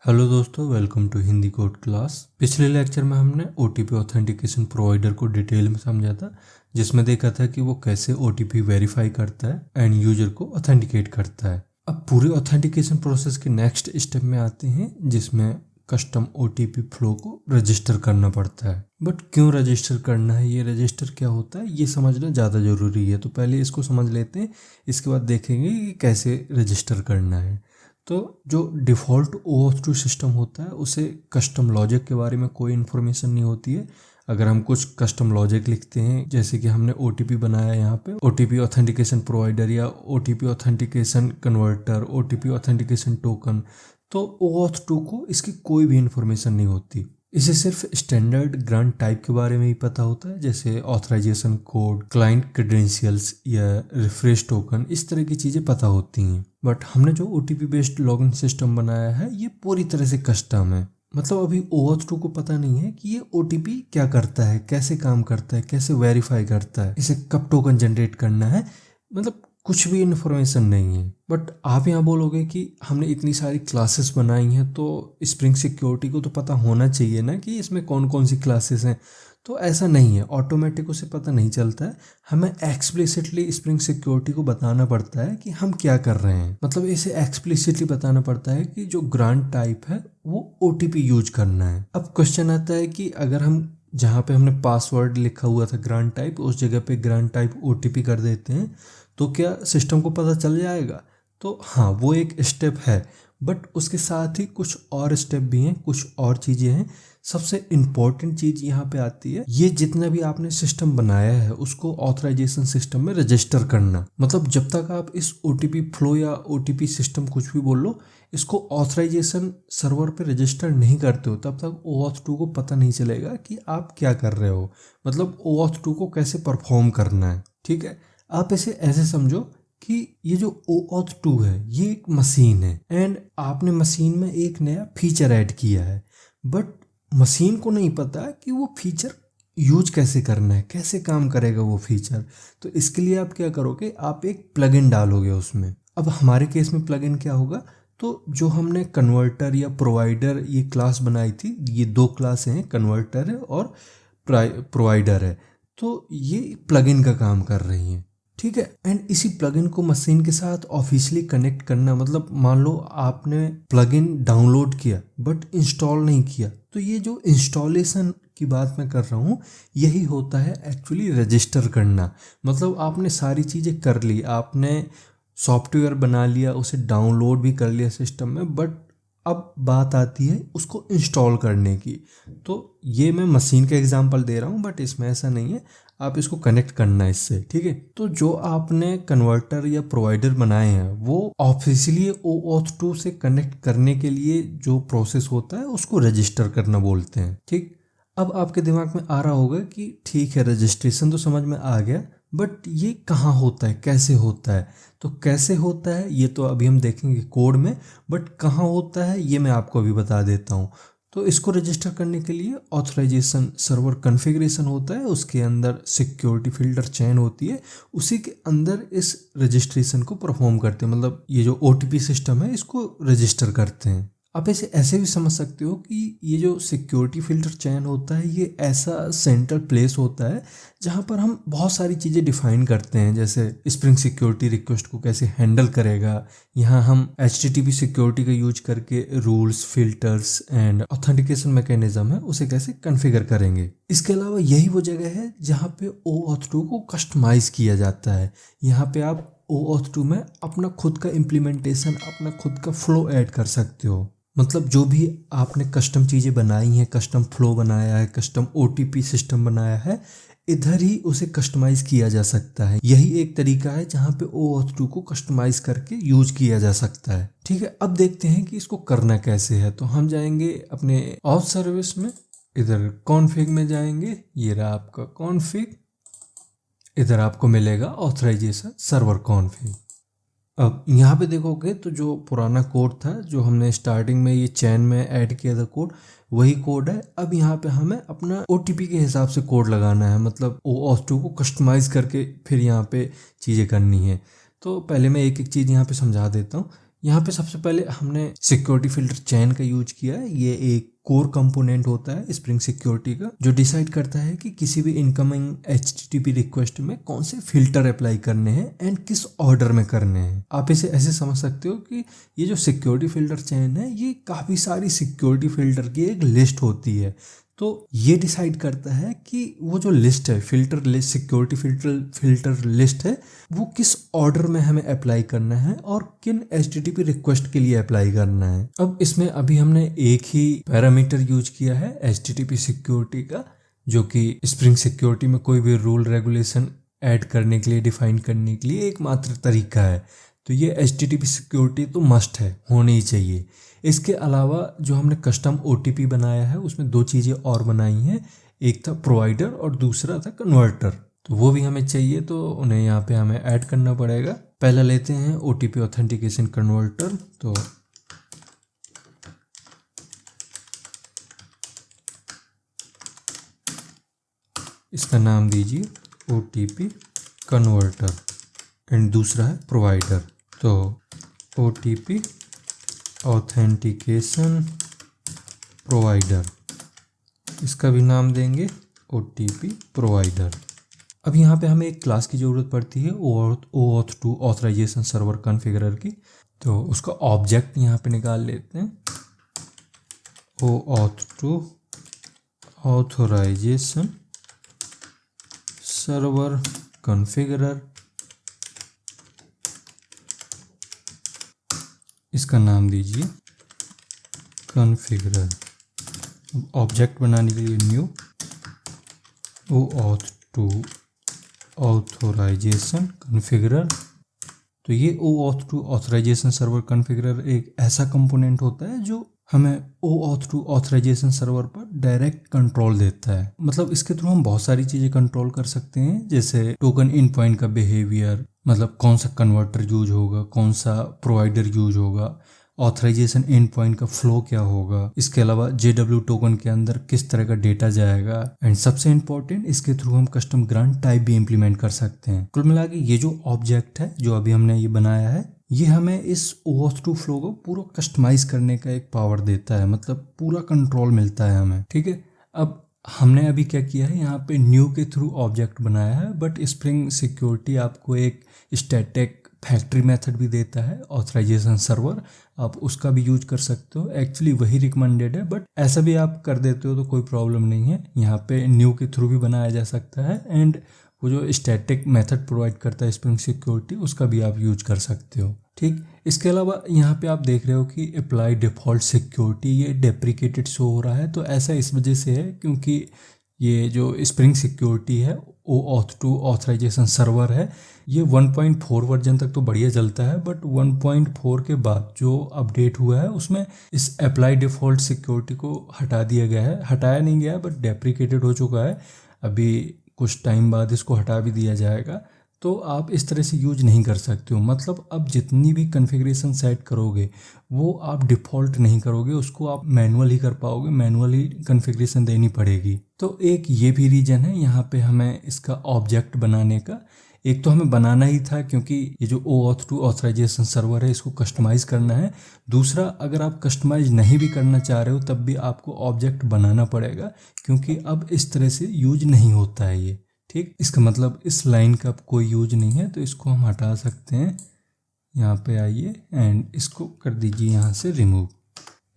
Hello दोस्तों, welcome to Hindi code class. पिछले lecture में हमने ओटीपी ऑथेंटिकेशन प्रोवाइडर को डिटेल में समझा था, जिसमें देखा था कि वो कैसे ओटीपी वेरीफाई करता है एंड यूजर को ऑथेंटिकेट करता है। अब पूरे ऑथेंटिकेशन प्रोसेस के नेक्स्ट स्टेप में आते हैं, जिसमें कस्टम ओटीपी फ्लो को रजिस्टर करना पड़ता है। बट क्यों रजिस्टर करना है, ये रजिस्टर क्या होता है, ये समझना ज़्यादा ज़रूरी है। तो पहले इसको समझ लेते हैं, इसके बाद देखेंगे कि कैसे रजिस्टर करना है। तो जो डिफ़ॉल्ट OAuth2 सिस्टम होता है उसे कस्टम लॉजिक के बारे में कोई इन्फॉर्मेशन नहीं होती है। अगर हम कुछ कस्टम लॉजिक लिखते हैं, जैसे कि हमने OTP बनाया यहाँ पे, OTP ऑथेंटिकेशन प्रोवाइडर या OTP authentication converter, OTP authentication token, तो OAuth2 को इसकी कोई भी इन्फॉर्मेशन नहीं होती। इसे सिर्फ स्टैंडर्ड ग्रांट टाइप के बारे में ही पता होता है, जैसे ऑथराइजेशन कोड, क्लाइंट क्रेडेंशियल्स या रिफ्रेश टोकन, इस तरह की चीज़ें पता होती हैं। बट हमने जो OTP बेस्ड लॉगिन सिस्टम बनाया है ये पूरी तरह से कस्टम है। मतलब अभी OAuth2 को पता नहीं है कि ये OTP क्या करता है, कैसे काम करता है, कैसे वेरीफाई करता है, इसे कब टोकन जनरेट करना है, मतलब कुछ भी इन्फॉर्मेशन नहीं है। बट आप यहाँ बोलोगे कि हमने इतनी सारी क्लासेस बनाई हैं तो स्प्रिंग सिक्योरिटी को तो पता होना चाहिए ना कि इसमें कौन कौन सी क्लासेस हैं। तो ऐसा नहीं है, ऑटोमेटिक उसे पता नहीं चलता है। हमें एक्सप्लिसिटली स्प्रिंग सिक्योरिटी को बताना पड़ता है कि हम क्या कर रहे हैं। मतलब इसे एक्सप्लिसिटली बताना पड़ता है कि जो ग्रांट टाइप है वो OTP यूज करना है। अब क्वेश्चन आता है कि अगर हम जहाँ पे हमने पासवर्ड लिखा हुआ था ग्रांट टाइप, उस जगह पे ग्रांट टाइप OTP कर देते हैं तो क्या सिस्टम को पता चल जाएगा? तो हाँ, वो एक स्टेप है, बट उसके साथ ही कुछ और स्टेप भी हैं, कुछ और चीज़ें हैं। सबसे इम्पॉर्टेंट चीज़ यहाँ पे आती है, ये जितना भी आपने सिस्टम बनाया है उसको ऑथराइजेशन सिस्टम में रजिस्टर करना। मतलब जब तक आप इस OTP फ्लो या OTP सिस्टम कुछ भी बोल लो, इसको ऑथराइजेशन सर्वर पे रजिस्टर नहीं करते हो, तब तक OAuth2 को पता नहीं चलेगा कि आप क्या कर रहे हो। मतलब OAuth2 को कैसे परफॉर्म करना है। ठीक है, आप इसे ऐसे समझो कि ये जो OAuth2 है ये एक मशीन है एंड आपने मशीन में एक नया फीचर ऐड किया है, बट मशीन को नहीं पता कि वो फीचर यूज कैसे करना है, कैसे काम करेगा वो फीचर। तो इसके लिए आप क्या करोगे, आप एक प्लगइन डालोगे उसमें। अब हमारे केस में प्लगइन क्या होगा, तो जो हमने कन्वर्टर या प्रोवाइडर ये क्लास बनाई थी, ये दो क्लास हैं, कन्वर्टर है और प्रोवाइडर है, तो ये प्लगइन का काम कर रही हैं। ठीक है, एंड इसी प्लगइन को मशीन के साथ ऑफिशियली कनेक्ट करना, मतलब मान लो आपने प्लगइन डाउनलोड किया बट इंस्टॉल नहीं किया, तो ये जो इंस्टॉलेशन की बात मैं कर रहा हूँ यही होता है एक्चुअली रजिस्टर करना। मतलब आपने सारी चीज़ें कर ली, आपने सॉफ्टवेयर बना लिया, उसे डाउनलोड भी कर लिया सिस्टम में, बट अब बात आती है उसको इंस्टॉल करने की। तो ये मैं मशीन का एग्जांपल दे रहा हूँ, बट इसमें ऐसा नहीं है, आप इसको कनेक्ट करना है इससे। ठीक है, तो जो आपने कन्वर्टर या प्रोवाइडर बनाए हैं वो ऑफिशियली OAuth2 से कनेक्ट करने के लिए जो प्रोसेस होता है उसको रजिस्टर करना बोलते हैं। ठीक, अब आपके दिमाग में आ रहा होगा कि ठीक है, रजिस्ट्रेशन तो समझ में आ गया, बट ये कहाँ होता है, कैसे होता है? तो कैसे होता है ये तो अभी हम देखेंगे कोड में, बट कहाँ होता है ये मैं आपको अभी बता देता हूँ। तो इसको रजिस्टर करने के लिए ऑथराइजेशन सर्वर कॉन्फ़िगरेशन होता है, उसके अंदर सिक्योरिटी फिल्टर चेन होती है, उसी के अंदर इस रजिस्ट्रेशन को परफॉर्म करते हैं। मतलब ये जो OTP सिस्टम है इसको रजिस्टर करते हैं। आप इसे ऐसे भी समझ सकते हो कि ये जो सिक्योरिटी फिल्टर चेन होता है ये ऐसा सेंट्रल प्लेस होता है जहाँ पर हम बहुत सारी चीज़ें डिफाइन करते हैं, जैसे स्प्रिंग सिक्योरिटी रिक्वेस्ट को कैसे हैंडल करेगा। यहाँ हम HTTP सिक्योरिटी का यूज करके rules, filters and authentication mechanism है उसे कैसे कॉन्फ़िगर करेंगे। इसके अलावा यही वो जगह है जहाँ पे OAuth2 को कस्टमाइज किया जाता है। यहाँ पे आप OAuth2 में अपना खुद का इम्प्लीमेंटेशन, अपना खुद का फ्लो ऐड कर सकते हो। मतलब जो भी आपने कस्टम चीज़ें बनाई हैं, कस्टम फ्लो बनाया है, कस्टम OTP सिस्टम बनाया है, इधर ही उसे कस्टमाइज किया जा सकता है। यही एक तरीका है जहाँ पे OAuth2 को कस्टमाइज करके यूज किया जा सकता है। ठीक है, अब देखते हैं कि इसको करना कैसे है। तो हम जाएंगे अपने ऑथ सर्विस में, इधर कॉन्फ़िग में जाएंगे, ये रहा आपका कॉन्फ़िग, इधर आपको मिलेगा ऑथराइजेशन सर्वर कॉन्फ़िग। अब यहाँ पे देखोगे तो जो पुराना कोड था, जो हमने स्टार्टिंग में ये चैन में ऐड किया था कोड, वही कोड है। अब यहाँ पे हमें अपना OTP के हिसाब से कोड लगाना है, मतलब OAuth2 को कस्टमाइज़ करके फिर यहाँ पे चीज़ें करनी है। तो पहले मैं एक एक चीज़ यहाँ पे समझा देता हूँ। यहाँ पे सबसे पहले हमने सिक्योरिटी फिल्टर चेन का यूज किया है। ये एक कोर कंपोनेंट होता है स्प्रिंग सिक्योरिटी का, जो डिसाइड करता है कि किसी भी इनकमिंग HTTP रिक्वेस्ट में कौन से फिल्टर अप्लाई करने हैं एंड किस ऑर्डर में करने हैं। आप इसे ऐसे समझ सकते हो कि ये जो सिक्योरिटी फिल्टर चेन है ये काफ़ी सारी सिक्योरिटी फिल्टर की एक लिस्ट होती है। तो ये डिसाइड करता है कि वो जो लिस्ट है, filter list, security filter list है, वो किस ऑर्डर में हमें अप्लाई करना है और किन HTTP रिक्वेस्ट के लिए अप्लाई करना है। अब इसमें अभी हमने एक ही पैरामीटर यूज किया है HTTP सिक्योरिटी का, जो कि स्प्रिंग सिक्योरिटी में कोई भी रूल रेगुलेशन ऐड करने के लिए, डिफाइन करने के लिए एकमात्र तरीका है। तो ये HTTP सिक्योरिटी तो मस्ट है, होनी ही चाहिए। इसके अलावा जो हमने कस्टम OTP बनाया है उसमें दो चीज़ें और बनाई हैं, एक था प्रोवाइडर और दूसरा था कन्वर्टर। तो वो भी हमें चाहिए, तो उन्हें यहाँ पे हमें ऐड करना पड़ेगा। पहला लेते हैं OTP ऑथेंटिकेशन कन्वर्टर। तो इसका नाम दीजिए OTP कन्वर्टर एंड दूसरा है प्रोवाइडर। तो OTP ऑथेंटिकेशन प्रोवाइडर, इसका भी नाम देंगे OTP प्रोवाइडर। अब यहाँ पे हमें एक क्लास की ज़रूरत पड़ती है OAuth2 ऑथराइजेशन सर्वर कॉन्फ़िगरर की। तो उसका ऑब्जेक्ट यहाँ पे निकाल लेते हैं, OAuth2 ऑथराइजेशन सर्वर कॉन्फ़िगरर, इसका नाम दीजिए कॉन्फ़िगरर। ऑब्जेक्ट बनाने के लिए न्यू OAuth2 ऑथराइजेशन कॉन्फ़िगरर। तो ये OAuth2 ऑथराइजेशन सर्वर कॉन्फ़िगरर एक ऐसा कंपोनेंट होता है जो हमें OAuth2 ऑथराइजेशन सर्वर पर डायरेक्ट कंट्रोल देता है। मतलब इसके थ्रू हम बहुत सारी चीज़ें कंट्रोल कर सकते हैं, जैसे टोकन इन पॉइंट का बिहेवियर, मतलब कौन सा कन्वर्टर यूज होगा, कौन सा प्रोवाइडर यूज होगा, ऑथराइजेशन एंड पॉइंट का फ्लो क्या होगा, इसके अलावा JW टोकन के अंदर किस तरह का डेटा जाएगा, एंड सबसे इम्पोर्टेंट इसके थ्रू हम कस्टम ग्रांट टाइप भी इम्प्लीमेंट कर सकते हैं। कुल मिला के ये जो ऑब्जेक्ट है जो अभी हमने ये बनाया है, ये हमें इस OAuth2 फ्लो को पूरा कस्टमाइज करने का एक पावर देता है, मतलब पूरा कंट्रोल मिलता है हमें। ठीक है, अब हमने अभी क्या किया है, यहाँ पे न्यू के थ्रू ऑब्जेक्ट बनाया है, बट स्प्रिंग सिक्योरिटी आपको एक स्टैटिक फैक्ट्री मेथड भी देता है ऑथराइजेशन सर्वर, आप उसका भी यूज कर सकते हो। एक्चुअली वही रिकमेंडेड है, बट ऐसा भी आप कर देते हो तो कोई प्रॉब्लम नहीं है। यहाँ पे न्यू के थ्रू भी बनाया जा सकता है, एंड वो जो स्टैटिक मेथड प्रोवाइड करता है स्प्रिंग सिक्योरिटी, उसका भी आप यूज कर सकते हो। ठीक, इसके अलावा यहाँ पे आप देख रहे हो कि अप्लाई डिफ़ॉल्ट सिक्योरिटी, ये डेप्रिकेटेड शो हो रहा है। तो ऐसा इस वजह से है क्योंकि ये जो स्प्रिंग सिक्योरिटी है, OAuth2 ऑथराइजेशन सर्वर है, ये 1.4 वर्जन तक तो बढ़िया चलता है, बट 1.4 के बाद जो अपडेट हुआ है उसमें इस अप्लाई डिफ़ॉल्ट सिक्योरिटी को हटा दिया गया है। हटाया नहीं गया है, बट डेप्रिकेटेड हो चुका है। अभी कुछ टाइम बाद इसको हटा भी दिया जाएगा। तो आप इस तरह से यूज नहीं कर सकते हो। मतलब अब जितनी भी कॉन्फ़िगरेशन सेट करोगे वो आप डिफ़ॉल्ट नहीं करोगे, उसको आप मैनुअल ही कर पाओगे, मैनुअली कॉन्फ़िगरेशन देनी पड़ेगी। तो एक ये भी रीज़न है यहाँ पे हमें इसका ऑब्जेक्ट बनाने का। एक तो हमें बनाना ही था क्योंकि ये जो OAuth2 ऑथराइजेशन सर्वर है इसको कस्टमाइज करना है। दूसरा, अगर आप कस्टमाइज नहीं भी करना चाह रहे हो तब भी आपको ऑब्जेक्ट बनाना पड़ेगा, क्योंकि अब इस तरह से यूज नहीं होता है ये। ठीक, इसका मतलब इस लाइन का अब कोई यूज नहीं है, तो इसको हम हटा सकते हैं। यहाँ पे आइए एंड इसको कर दीजिए यहाँ से रिमूव।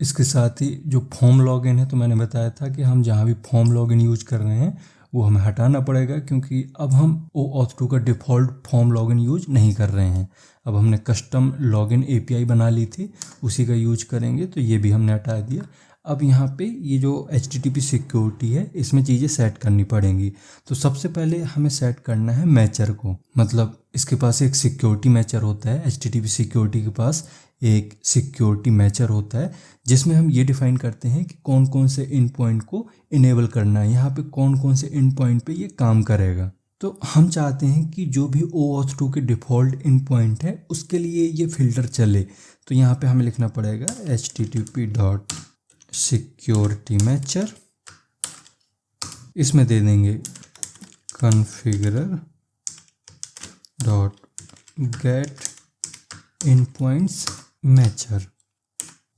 इसके साथ ही जो फॉर्म लॉगिन है, तो मैंने बताया था कि हम जहाँ भी फॉर्म लॉगिन यूज कर रहे हैं वो हमें हटाना पड़ेगा, क्योंकि अब हम OAuth2 का डिफ़ॉल्ट फॉर्म लॉगिन यूज नहीं कर रहे हैं। अब हमने कस्टम लॉगिन API बना ली थी, उसी का यूज करेंगे, तो ये भी हमने हटा दिया। अब यहाँ पे ये जो HTTP सिक्योरिटी है इसमें चीज़ें सेट करनी पड़ेंगी। तो सबसे पहले हमें सेट करना है मैचर को, मतलब इसके पास एक सिक्योरिटी मैचर होता है। HTTP सिक्योरिटी के पास एक सिक्योरिटी मैचर होता है जिसमें हम ये डिफाइन करते हैं कि कौन कौन से इन पॉइंट को इनेबल करना है, यहाँ पे कौन कौन से इन पॉइंट पे ये काम करेगा। तो हम चाहते हैं कि जो भी OAuth2 के डिफ़ॉल्ट इन पॉइंट है उसके लिए ये फिल्टर चले। तो यहाँ पे हमें लिखना पड़ेगा http.security matcher, इसमें दे देंगे configurer.get endpoints मैचर।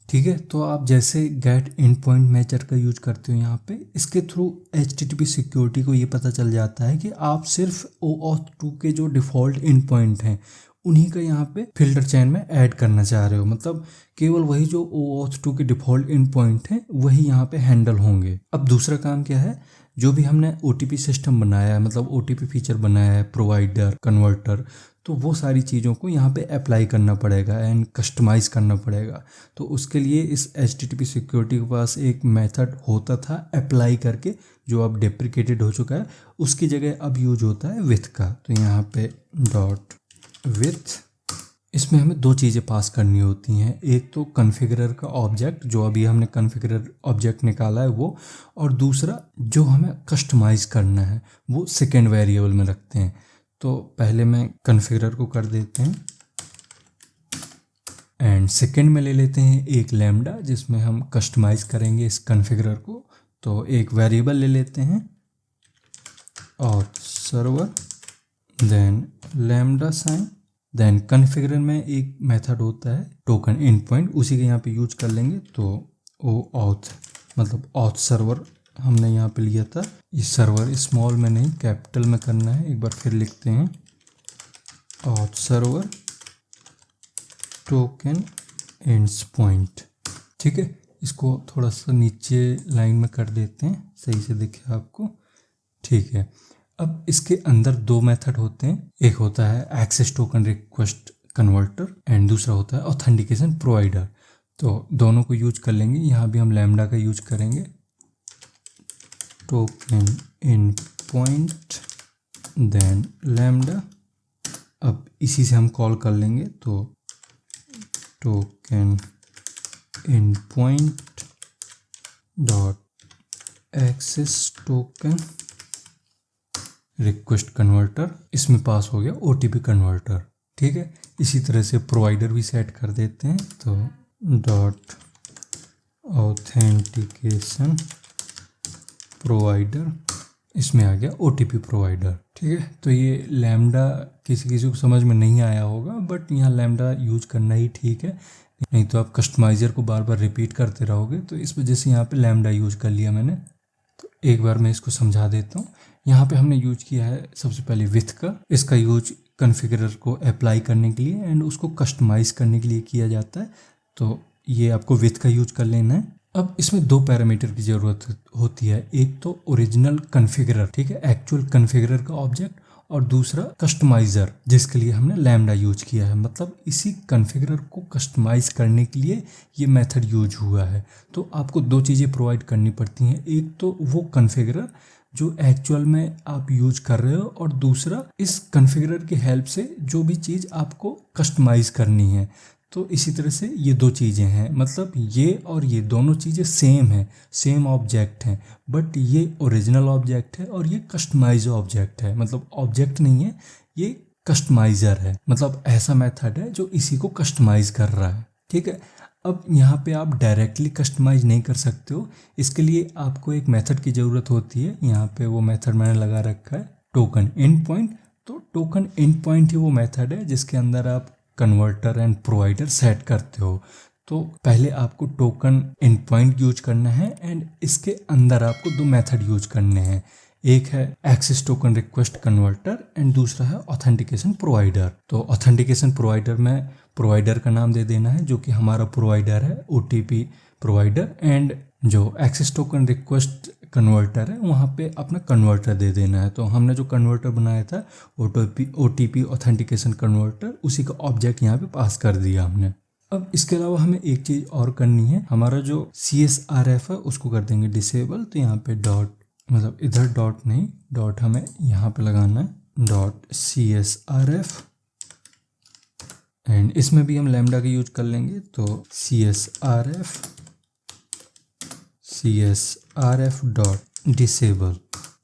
ठीक है, तो आप जैसे गेट एंड पॉइंट मैचर का यूज करते हो यहाँ पे, इसके थ्रू HTTP सिक्योरिटी को ये पता चल जाता है कि आप सिर्फ OAuth 2 के जो डिफ़ॉल्ट एंड पॉइंट हैं उन्हीं का यहाँ पे फिल्टर चेन में ऐड करना चाह रहे हो, मतलब केवल वही जो OAuth 2 के डिफ़ॉल्ट एंड पॉइंट हैं वही यहाँ पे हैंडल होंगे। अब दूसरा काम क्या है, जो भी हमने OTP सिस्टम बनाया है, मतलब OTP फीचर बनाया है, प्रोवाइडर, कन्वर्टर, तो वो सारी चीज़ों को यहाँ पे अप्लाई करना पड़ेगा एंड कस्टमाइज़ करना पड़ेगा। तो उसके लिए इस HTTP सिक्योरिटी के पास एक मेथड होता था अप्लाई करके, जो अब डेप्रिकेटेड हो चुका है, उसकी जगह अब यूज होता है विथ का। तो यहाँ पे डॉट विथ, इसमें हमें दो चीज़ें पास करनी होती हैं, एक तो कॉन्फ़िगरर का ऑब्जेक्ट जो अभी हमने कॉन्फ़िगरर ऑब्जेक्ट निकाला है वो, और दूसरा जो हमें कस्टमाइज़ करना है वो सेकेंड वेरिएबल में रखते हैं। तो पहले मैं कॉन्फ़िगरर को कर देते हैं एंड सेकेंड में ले लेते हैं एक लैम्डा जिसमें हम कस्टमाइज़ करेंगे इस कॉन्फ़िगरर को। तो एक वेरिएबल ले लेते हैं auth server, then lambda sign, then configurer में एक मेथड होता है टोकन एंड पॉइंट, उसी के यहाँ पे यूज कर लेंगे। तो OAuth मतलब auth सर्वर हमने यहाँ पे लिया था, ये सर्वर स्मॉल में नहीं कैपिटल में करना है। एक बार फिर लिखते हैं auth server token ends point. ठीक है, इसको थोड़ा सा नीचे लाइन में कर देते हैं, सही से दिखे आपको। ठीक है, अब इसके अंदर दो मेथड होते हैं, एक होता है access token request converter and दूसरा होता है ऑथेंटिकेशन प्रोवाइडर। तो दोनों को यूज कर लेंगे, यहाँ भी हम लैम्डा का यूज करेंगे, token endpoint then lambda. अब इसी से हम कॉल कर लेंगे, तो token endpoint dot access token request converter, इसमें पास हो गया OTP कन्वर्टर। ठीक है, इसी तरह से प्रोवाइडर भी सेट कर देते हैं, तो डॉट ऑथेंटिकेशन प्रोवाइडर, इसमें आ गया OTP प्रोवाइडर। ठीक है, तो ये लैम्डा किसी किसी को समझ में नहीं आया होगा, बट यहाँ लैम्डा यूज करना ही ठीक है, नहीं तो आप कस्टमाइज़र को बार बार रिपीट करते रहोगे। तो इस वजह से यहाँ पे लैम्डा यूज कर लिया मैंने। तो एक बार मैं इसको समझा देता हूँ। यहाँ पे हमने यूज किया है सबसे पहले विथ का, इसका यूज कॉन्फ़िगरर को अप्लाई करने के लिए एंड उसको कस्टमाइज़ करने के लिए किया जाता है। तो ये आपको विथ का यूज कर लेना है। अब इसमें दो पैरामीटर की ज़रूरत होती है, एक तो ओरिजिनल कॉन्फ़िगरर, ठीक है, एक्चुअल कॉन्फ़िगरर का ऑब्जेक्ट, और दूसरा कस्टमाइज़र जिसके लिए हमने लैम्डा यूज किया है, मतलब इसी कॉन्फ़िगरर को कस्टमाइज़ करने के लिए ये मेथड यूज हुआ है। तो आपको दो चीज़ें प्रोवाइड करनी पड़ती हैं, एक तो वो कॉन्फ़िगरर जो एक्चुअल में आप यूज कर रहे हो, और दूसरा इस कॉन्फ़िगरर की हेल्प से जो भी चीज़ आपको कस्टमाइज़ करनी है। तो इसी तरह से ये दो चीज़ें हैं, मतलब ये और ये दोनों चीज़ें सेम हैं, सेम ऑब्जेक्ट हैं, बट ये ओरिजिनल ऑब्जेक्ट है और ये कस्टमाइज ऑब्जेक्ट है, मतलब ऑब्जेक्ट नहीं है, ये कस्टमाइज़र है, मतलब ऐसा मेथड है जो इसी को कस्टमाइज़ कर रहा है। ठीक है, अब यहाँ पे आप डायरेक्टली कस्टमाइज नहीं कर सकते हो, इसके लिए आपको एक मेथड की ज़रूरत होती है। यहाँ पे वो मेथड मैंने लगा रखा है टोकन एंड पॉइंट। तो टोकन एंड पॉइंट ही वो मेथड है जिसके अंदर आप कन्वर्टर एंड प्रोवाइडर सेट करते हो। तो पहले आपको टोकन एंड पॉइंट यूज करना है एंड इसके अंदर आपको दो मेथड यूज करने हैं, एक है access token request converter and दूसरा है ऑथेंटिकेशन प्रोवाइडर। तो ऑथेंटिकेशन प्रोवाइडर में प्रोवाइडर का नाम दे देना है जो कि हमारा प्रोवाइडर है OTP प्रोवाइडर, एंड जो एक्सेस टोकन रिक्वेस्ट कन्वर्टर है वहाँ पे अपना कन्वर्टर दे देना है। तो हमने जो कन्वर्टर बनाया था OTP ऑथेंटिकेशन कन्वर्टर, उसी का ऑब्जेक्ट यहाँ पे पास कर दिया हमने। अब इसके अलावा हमें एक चीज़ और करनी है, हमारा जो CSRF है उसको कर देंगे डिसेबल। तो यहाँ पे डॉट, मतलब इधर डॉट नहीं, डॉट हमें यहाँ पे लगाना है, डॉट CSRF, एंड इसमें भी हम लैम्डा का यूज कर लेंगे। तो CSRF डॉट डिसेबल,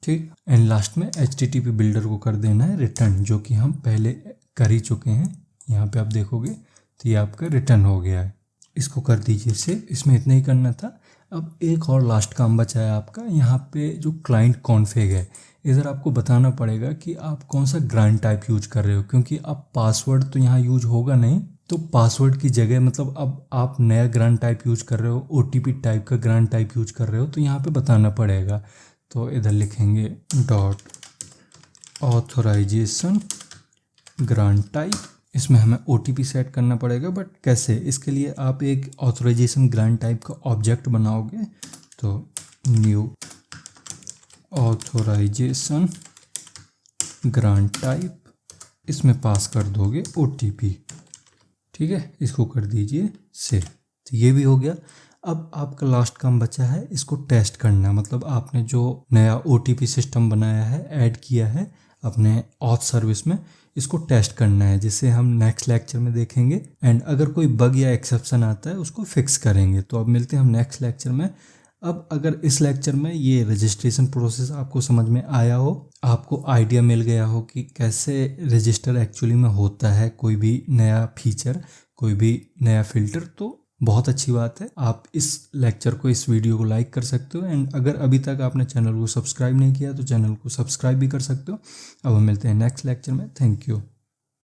ठीक, एंड लास्ट में HTTP बिल्डर को कर देना है रिटर्न, जो कि हम पहले कर ही चुके हैं। यहाँ पे आप देखोगे तो ये आपका रिटर्न हो गया है, इसको कर दीजिए सेव। इसमें इतना ही करना था। अब एक और लास्ट काम बचा है आपका, यहाँ पे जो क्लाइंट कॉन्फ़िग है, इधर आपको बताना पड़ेगा कि आप कौन सा ग्रांट टाइप यूज कर रहे हो, क्योंकि अब पासवर्ड तो यहाँ यूज होगा नहीं, तो पासवर्ड की जगह मतलब अब आप नया ग्रांट टाइप यूज कर रहे हो, ओटीपी टाइप का ग्रांट टाइप यूज कर रहे हो, तो यहाँ पे बताना पड़ेगा। तो इधर लिखेंगे डॉट ऑथराइजेशन ग्रांट टाइप, इसमें हमें ओटीपी सेट करना पड़ेगा। बट कैसे, इसके लिए आप एक ऑथराइजेशन ग्रांट टाइप का ऑब्जेक्ट बनाओगे। तो न्यू ऑथराइजेशन ग्रांट टाइप, इसमें पास कर दोगे ओटीपी। ठीक है, इसको कर दीजिए सेव। तो ये भी हो गया। अब आपका लास्ट काम बचा है इसको टेस्ट करना, मतलब आपने जो नया ओटीपी सिस्टम बनाया है, ऐड किया है अपने ऑथ सर्विस में, इसको टेस्ट करना है, जिसे हम नेक्स्ट लेक्चर में देखेंगे। एंड अगर कोई बग या एक्सेप्शन आता है उसको फिक्स करेंगे। तो अब मिलते हैं हम नेक्स्ट लेक्चर में। अब अगर इस लेक्चर में ये रजिस्ट्रेशन प्रोसेस आपको समझ में आया हो, आपको आइडिया मिल गया हो कि कैसे रजिस्टर एक्चुअली में होता है, कोई भी नया फीचर, कोई भी नया फिल्टर, तो बहुत अच्छी बात है। आप इस लेक्चर को, इस वीडियो को लाइक कर सकते हो। एंड अगर अभी तक आपने चैनल को सब्सक्राइब नहीं किया तो चैनल को सब्सक्राइब भी कर सकते हो। अब हम मिलते हैं नेक्स्ट लेक्चर में। Thank you.